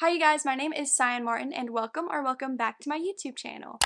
Hi you guys, my name is Cyan Martin and welcome back to my YouTube channel.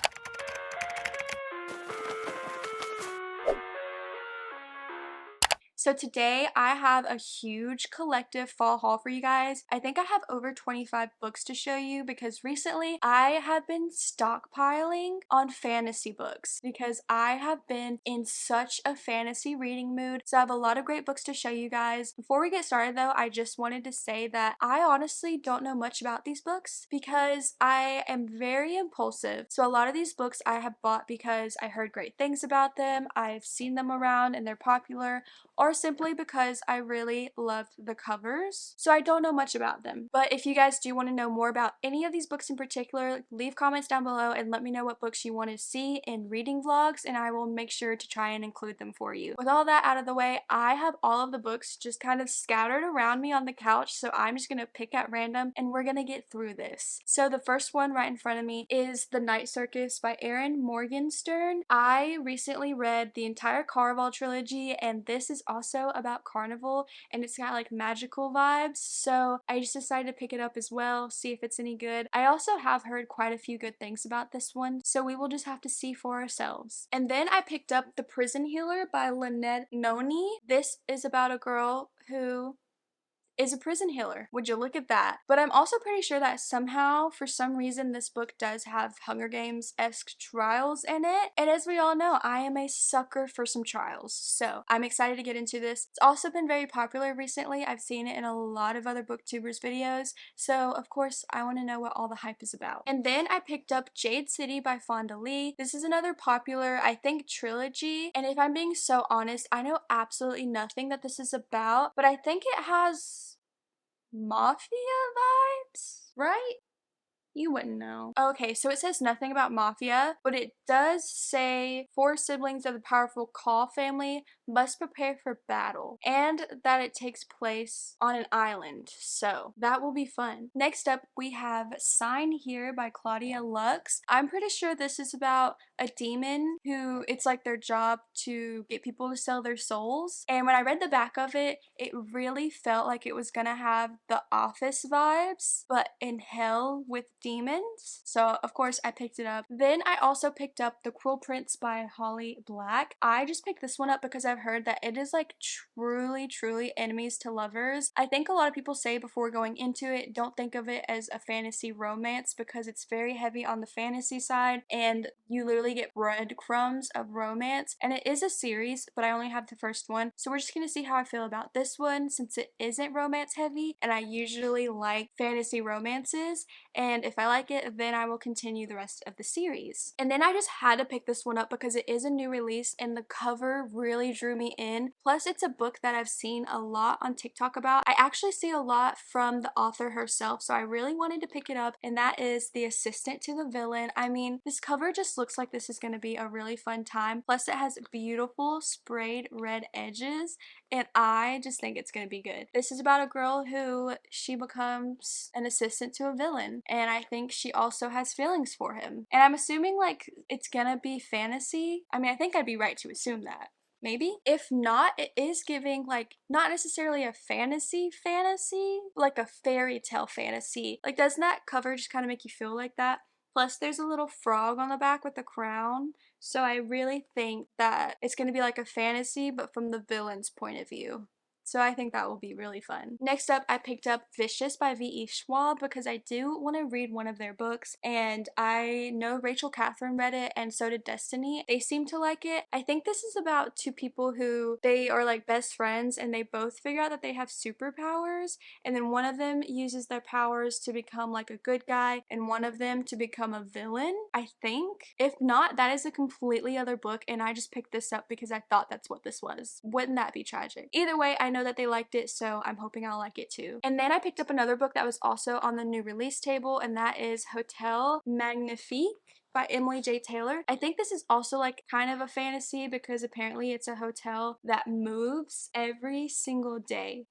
So today I have a huge collective fall haul for you guys. I think I have over 25 books to show you because recently I have been stockpiling on fantasy books because I have been in such a fantasy reading mood. So I have a lot of great books to show you guys. Before we get started though, I just wanted to say that I honestly don't know much about these books because I am very impulsive. So a lot of these books I have bought because I heard great things about them, I've seen them around and they're popular, or simply because I really loved the covers. So I don't know much about them. But if you guys do want to know more about any of these books in particular, leave comments down below and let me know what books you want to see in reading vlogs and I will make sure to try and include them for you. With all that out of the way, I have all of the books just kind of scattered around me on the couch, so I'm just going to pick at random and we're going to get through this. So the first one right in front of me is The Night Circus by Erin Morgenstern. I recently read the entire Caraval trilogy and this is also about carnival and it's got like magical vibes, so I just decided to pick it up as well, see if it's any good. I also have heard quite a few good things about this one, so we will just have to see for ourselves. And then I picked up The Prison Healer by Lynette Noni. This is about a girl who is a prison healer. Would you look at that? But I'm also pretty sure that somehow, for some reason, this book does have Hunger Games-esque trials in it. And as we all know, I am a sucker for some trials. So I'm excited to get into this. It's also been very popular recently. I've seen it in a lot of other booktubers videos. So of course, I want to know what all the hype is about. And then I picked up Jade City by Fonda Lee. This is another popular, I think, trilogy. And if I'm being so honest, I know absolutely nothing that this is about, but I think it has mafia vibes, right? You wouldn't know. Okay, so it says nothing about mafia, but it does say 4 siblings of the powerful Call family must prepare for battle, and that it takes place on an island, so that will be fun. Next up, we have Sign Here by Claudia Lux. I'm pretty sure this is about a demon who it's like their job to get people to sell their souls, and when I read the back of it, it really felt like it was gonna have the Office vibes, but in hell with demons. So of course I picked it up. Then I also picked up The Cruel Prince by Holly Black. I just picked this one up because I've heard that it is like truly enemies to lovers. I think a lot of people say before going into it, don't think of it as a fantasy romance because it's very heavy on the fantasy side and you literally get breadcrumbs of romance, and it is a series but I only have the first one, so we're just gonna see how I feel about this one since it isn't romance heavy and I usually like fantasy romances, and if I like it then I will continue the rest of the series. And then I just had to pick this one up because it is a new release and the cover really drew me in, plus it's a book that I've seen a lot on TikTok about. I actually see a lot from the author herself, so I really wanted to pick it up, and that is The Assistant to the Villain. I mean, this cover just looks like this is going to be a really fun time, plus it has beautiful sprayed red edges and I just think it's gonna be good. This is about a girl who she becomes an assistant to a villain, and I think she also has feelings for him. And I'm assuming like it's gonna be fantasy. I mean, I think I'd be right to assume that. Maybe? If not, it is giving like not necessarily a fantasy, like a fairy tale fantasy. Like doesn't that cover just kind of make you feel like that? Plus there's a little frog on the back with a crown. So I really think that it's going to be like a fantasy, but from the villain's point of view. So I think that will be really fun. Next up, I picked up Vicious by V.E. Schwab because I do want to read one of their books, and I know Rachel Catherine read it and so did Destiny. They seem to like it. I think this is about 2 people who they are like best friends and they both figure out that they have superpowers, and then one of them uses their powers to become like a good guy and one of them to become a villain, I think. If not, that is a completely other book and I just picked this up because I thought that's what this was. Wouldn't that be tragic? Either way, I know that they liked it, so I'm hoping I'll like it too. And then I picked up another book that was also on the new release table, and that is Hotel Magnifique by Emily J. Taylor. I think this is also like kind of a fantasy because apparently it's a hotel that moves every single day.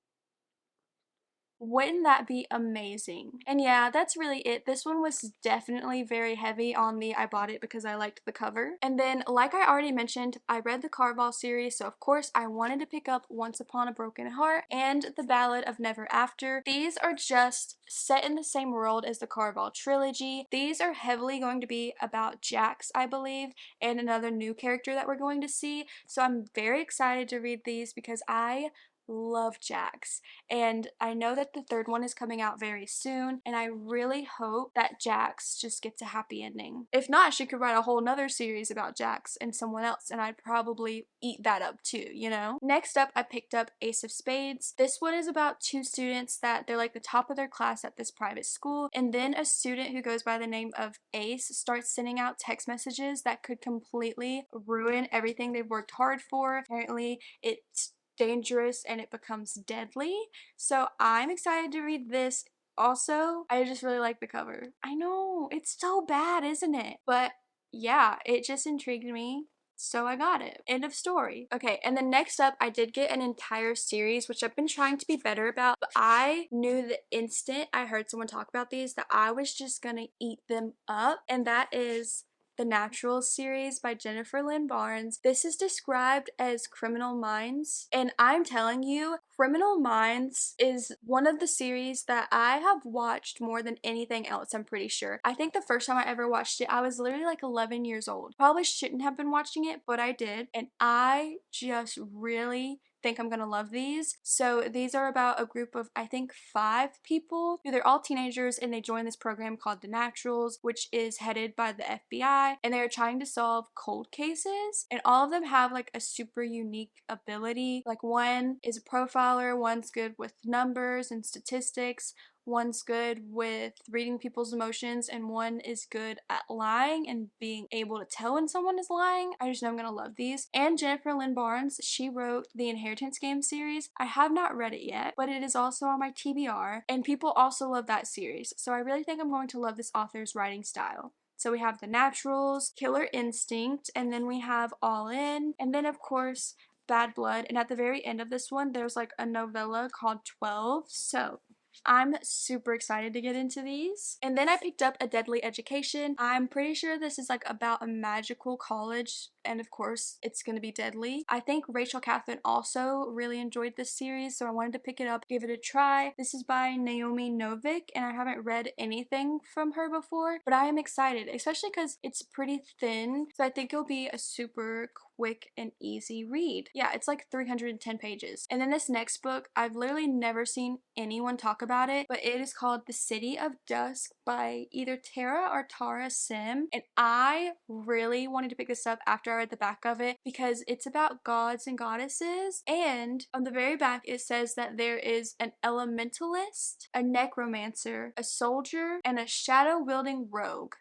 Wouldn't that be amazing? And yeah, that's really it. This one was definitely very heavy on the I bought it because I liked the cover. And then, like I already mentioned, I read the Carval series, so of course I wanted to pick up Once Upon a Broken Heart and The Ballad of Never After. These are just set in the same world as the Carval trilogy. These are heavily going to be about Jax, I believe, and another new character that we're going to see. So I'm very excited to read these because I love Jax. And I know that the third one is coming out very soon, and I really hope that Jax just gets a happy ending. If not, she could write a whole nother series about Jax and someone else, and I'd probably eat that up too, you know? Next up, I picked up Ace of Spades. This one is about two students that they're like the top of their class at this private school, and then a student who goes by the name of Ace starts sending out text messages that could completely ruin everything they've worked hard for. Apparently, it's dangerous and it becomes deadly. So I'm excited to read this. Also, I just really like the cover. I know, it's so bad, isn't it? But yeah, it just intrigued me. So I got it. End of story. Okay, and then next up, I did get an entire series, which I've been trying to be better about, but I knew the instant I heard someone talk about these that I was just gonna eat them up, and that is the Naturals series by Jennifer Lynn Barnes. This is described as Criminal Minds, and I'm telling you, Criminal Minds is one of the series that I have watched more than anything else, I'm pretty sure. I think the first time I ever watched it, I was literally like 11 years old. Probably shouldn't have been watching it, but I did, and I just really think I'm gonna love these. So these are about a group of, I think, 5 people. They're all teenagers and they join this program called The Naturals, which is headed by the FBI, and they're trying to solve cold cases, and all of them have like a super unique ability. Like one is a profiler, one's good with numbers and statistics, one's good with reading people's emotions, and one is good at lying and being able to tell when someone is lying. I just know I'm gonna love these. And Jennifer Lynn Barnes, she wrote the Inheritance Game series. I have not read it yet, but it is also on my TBR, and people also love that series. So I really think I'm going to love this author's writing style. So we have The Naturals, Killer Instinct, and then we have All In, and then of course Bad Blood. And at the very end of this one, there's like a novella called 12. So I'm super excited to get into these. And then I picked up A Deadly Education. I'm pretty sure this is like about a magical college, and of course it's gonna be deadly. I think Rachel Catherine also really enjoyed this series, so I wanted to pick it up, give it a try. This is by Naomi Novik, and I haven't read anything from her before, but I am excited, especially because it's pretty thin, so I think it'll be a super quick and easy read. Yeah, it's like 310 pages. And then this next book, I've literally never seen anyone talk about it, but it is called The City of Dusk by either Tara or Tara Sim, and I really wanted to pick this up after I read the back of it because it's about gods and goddesses, and on the very back it says that there is an elementalist, a necromancer, a soldier, and a shadow-wielding rogue.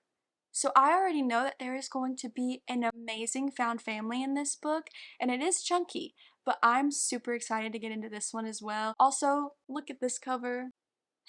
So I already know that there is going to be an amazing found family in this book, and it is chunky, but I'm super excited to get into this one as well. Also, look at this cover.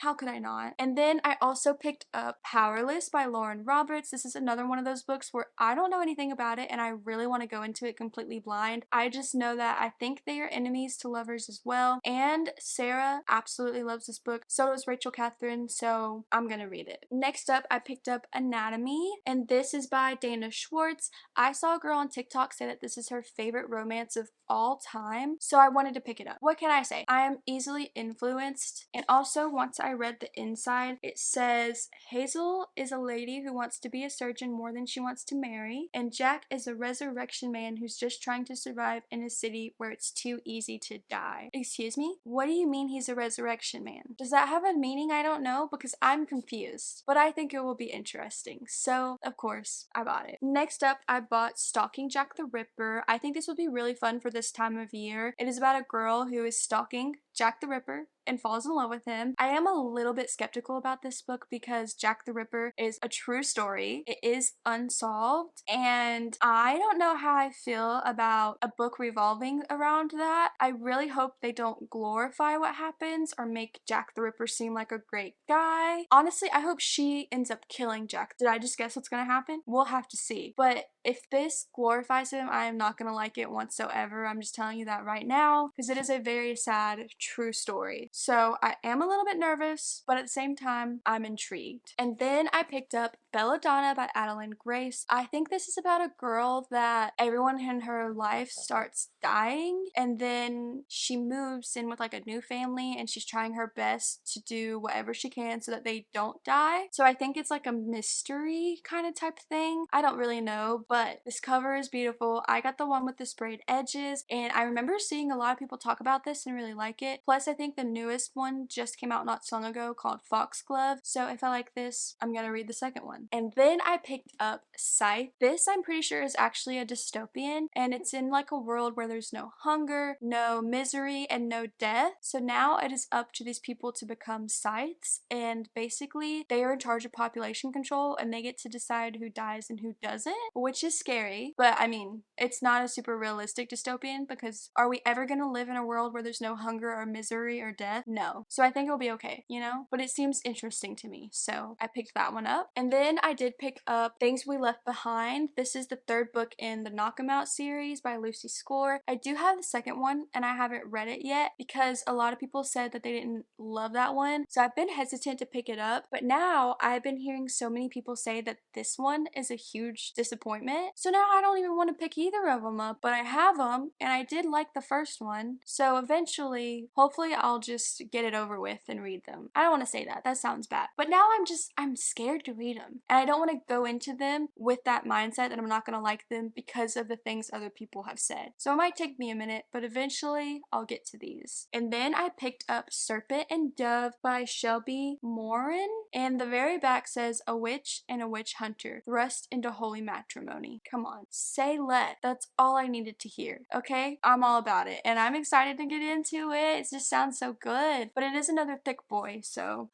How could I not? And then I also picked up Powerless by Lauren Roberts. This is another one of those books where I don't know anything about it and I really want to go into it completely blind. I just know that I think they are enemies to lovers as well. And Sarah absolutely loves this book. So does Rachel Catherine, so I'm gonna read it. Next up, I picked up Anatomy, and this is by Dana Schwartz. I saw a girl on TikTok say that this is her favorite romance of all time, so I wanted to pick it up. What can I say? I am easily influenced, and also once I read the inside, it says Hazel is a lady who wants to be a surgeon more than she wants to marry, and Jack is a resurrection man who's just trying to survive in a city where it's too easy to die. Excuse me? What do you mean he's a resurrection man? Does that have a meaning I don't know? Because I'm confused, but I think it will be interesting, so of course I bought it. Next up, I bought Stalking Jack the Ripper. I think this would be really fun for this time of year. It is about a girl who is stalking Jack the Ripper and falls in love with him. I am a little bit skeptical about this book because Jack the Ripper is a true story. It is unsolved, and I don't know how I feel about a book revolving around that. I really hope they don't glorify what happens or make Jack the Ripper seem like a great guy. Honestly, I hope she ends up killing Jack. Did I just guess what's gonna happen? We'll have to see. But if this glorifies him, I am not gonna like it whatsoever. I'm just telling you that right now because it is a very sad, true story. So I am a little bit nervous, but at the same time, I'm intrigued. And then I picked up Belladonna by Adeline Grace. I think this is about a girl that everyone in her life starts dying, and then she moves in with like a new family, and she's trying her best to do whatever she can so that they don't die. So I think it's like a mystery kind of type thing. I don't really know, but this cover is beautiful. I got the one with the sprayed edges, and I remember seeing a lot of people talk about this and really like it. Plus, I think the newest one just came out not so long ago called Foxglove. So if I like this, I'm gonna read the second one. And then I picked up Scythe. This I'm pretty sure is actually a dystopian, and it's in like a world where there's no hunger, no misery, and no death. So now it is up to these people to become scythes, and basically they are in charge of population control, and they get to decide who dies and who doesn't, which is scary. But I mean, it's not a super realistic dystopian, because are we ever gonna live in a world where there's no hunger or misery or death? No. So I think it'll be okay, you know? But it seems interesting to me, so I picked that one up. And then I did pick up Things We Left Behind. This is the third book in the Knock 'Em Out series by Lucy Score. I do have the second one, and I haven't read it yet because a lot of people said that they didn't love that one. So I've been hesitant to pick it up, but now I've been hearing so many people say that this one is a huge disappointment. So now I don't even want to pick either of them up, but I have them, and I did like the first one. So eventually, hopefully I'll just get it over with and read them. I don't want to say that. That sounds bad. But now I'm scared to read them. And I don't want to go into them with that mindset that I'm not going to like them because of the things other people have said. So it might take me a minute, but eventually I'll get to these. And then I picked up Serpent and Dove by Shelby Morin. And the very back says, "A witch and a witch hunter thrust into holy matrimony." Come on, say let. That's all I needed to hear, okay? I'm all about it, and I'm excited to get into it. It just sounds so good. But it is another thick boy, so.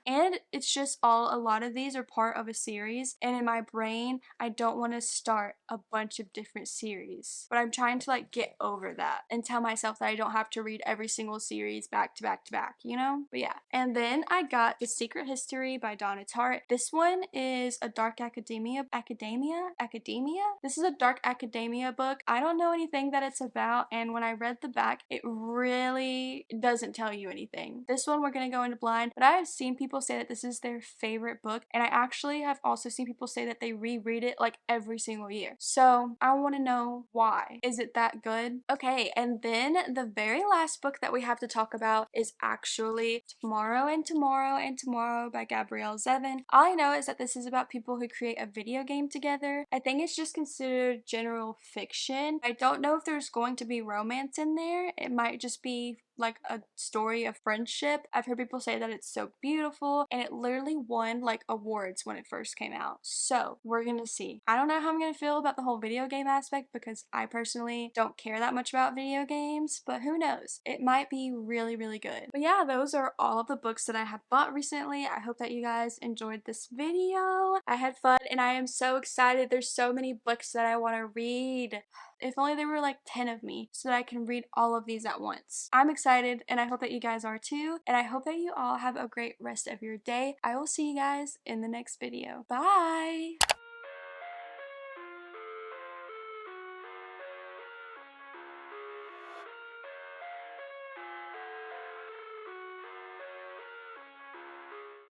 And it's just a lot of these are part of a series, and in my brain, I don't want to start a bunch of different series. But I'm trying to like get over that and tell myself that I don't have to read every single series back to back to back, you know? But yeah. And then I got The Secret History by Donna Tartt. This one is a dark academia. This is a dark academia book. I don't know anything that it's about, and when I read the back, it really doesn't tell you anything. This one we're gonna go into blind, but I have seen people say that this is their favorite book, and I actually have also seen people say that they reread it like every single year. So I want to know why. Is it that good? Okay, and then the very last book that we have to talk about is actually Tomorrow and Tomorrow and Tomorrow by Gabrielle Zevin. All I know is that this is about people who create a video game together. I think it's just considered general fiction. I don't know if there's going to be romance in there. It might just be like a story of friendship. I've heard people say that it's so beautiful, and it literally won like awards when it first came out. So we're gonna see. I don't know how I'm gonna feel about the whole video game aspect because I personally don't care that much about video games, but who knows? It might be really, really good. But yeah, those are all of the books that I have bought recently. I hope that you guys enjoyed this video. I had fun, and I am so excited. There's so many books that I want to read. If only there were like 10 of me so that I can read all of these at once. I'm excited, and I hope that you guys are too, and I hope that you all have a great rest of your day. I will see you guys in the next video. Bye!